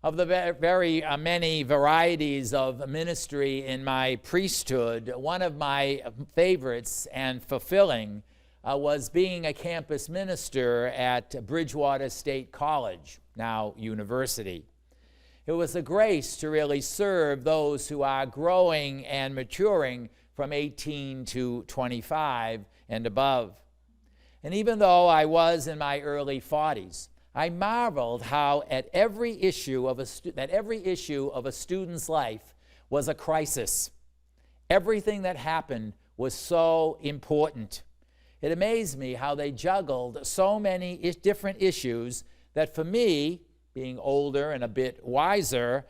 Of the very many varieties of ministry in my priesthood, one of my favorites and fulfilling was being a campus minister at Bridgewater State College, now university. It was a grace to really serve those who are growing and maturing from 18 to 25 and above. And even though I was in my early 40s, I marveled how that every issue of a student's life was a crisis. Everything that happened was so important. It amazed me how they juggled so many different issues that for me, being older and a bit wiser,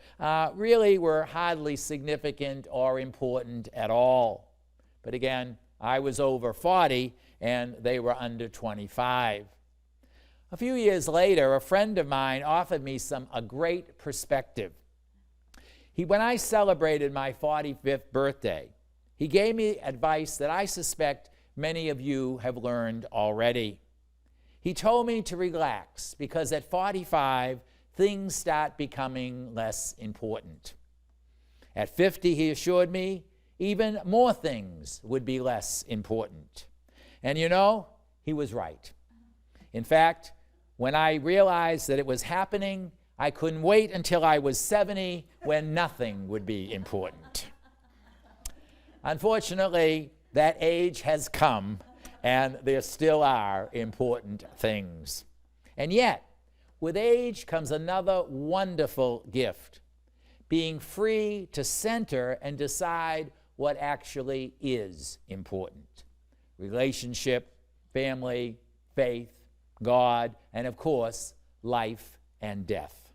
really were hardly significant or important at all. But again, I was over 40 and they were under 25. A few years later, a friend of mine offered me a great perspective. When I celebrated my 45th birthday, he gave me advice that I suspect many of you have learned already. He told me to relax because at 45, things start becoming less important. At 50, he assured me, even more things would be less important. And you know, he was right. In fact, when I realized that it was happening, I couldn't wait until I was 70 when nothing would be important. Unfortunately, that age has come, and there still are important things. And yet, with age comes another wonderful gift, being free to center and decide what actually is important. Relationship, family, faith, God, and of course, life and death.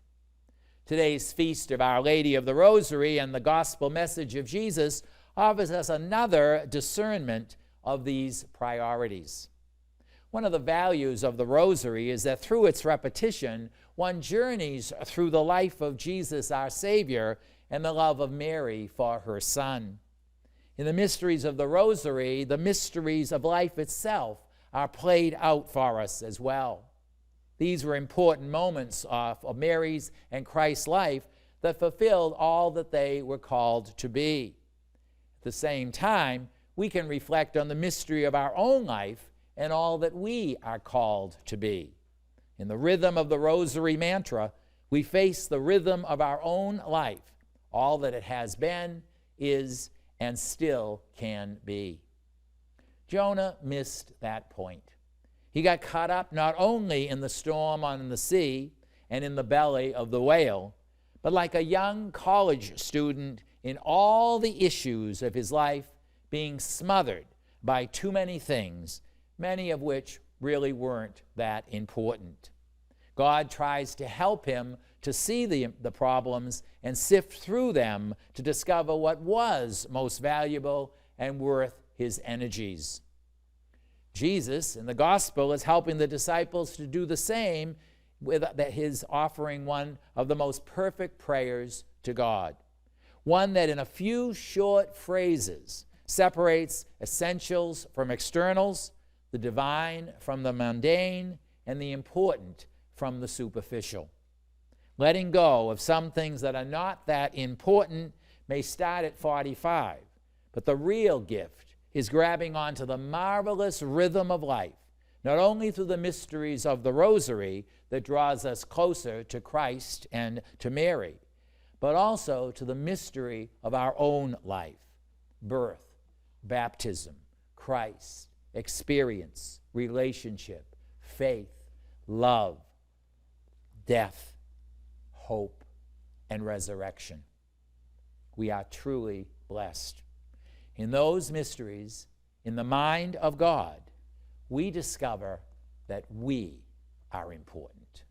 Today's feast of Our Lady of the Rosary and the gospel message of Jesus offers us another discernment of these priorities. One of the values of the Rosary is that through its repetition, one journeys through the life of Jesus, our Savior, and the love of Mary for her Son. In the mysteries of the Rosary, the mysteries of life itself are played out for us as well. These were important moments of Mary's and Christ's life that fulfilled all that they were called to be. At the same time, we can reflect on the mystery of our own life and all that we are called to be. In the rhythm of the Rosary mantra, we face the rhythm of our own life, all that it has been, is, and still can be. Jonah missed that point. He got caught up not only in the storm on the sea and in the belly of the whale, but like a young college student in all the issues of his life, being smothered by too many things, many of which really weren't that important. God tries to help him to see the problems and sift through them to discover what was most valuable and worth his energies. Jesus in the gospel is helping the disciples to do the same with his offering one of the most perfect prayers to God. One that in a few short phrases separates essentials from externals, the divine from the mundane, and the important from the superficial. Letting go of some things that are not that important may start at 45, but the real gift is grabbing onto the marvelous rhythm of life, not only through the mysteries of the Rosary that draws us closer to Christ and to Mary, but also to the mystery of our own life: birth, baptism, Christ, experience, relationship, faith, love, death, hope, and resurrection. We are truly blessed. In those mysteries, in the mind of God, we discover that we are important.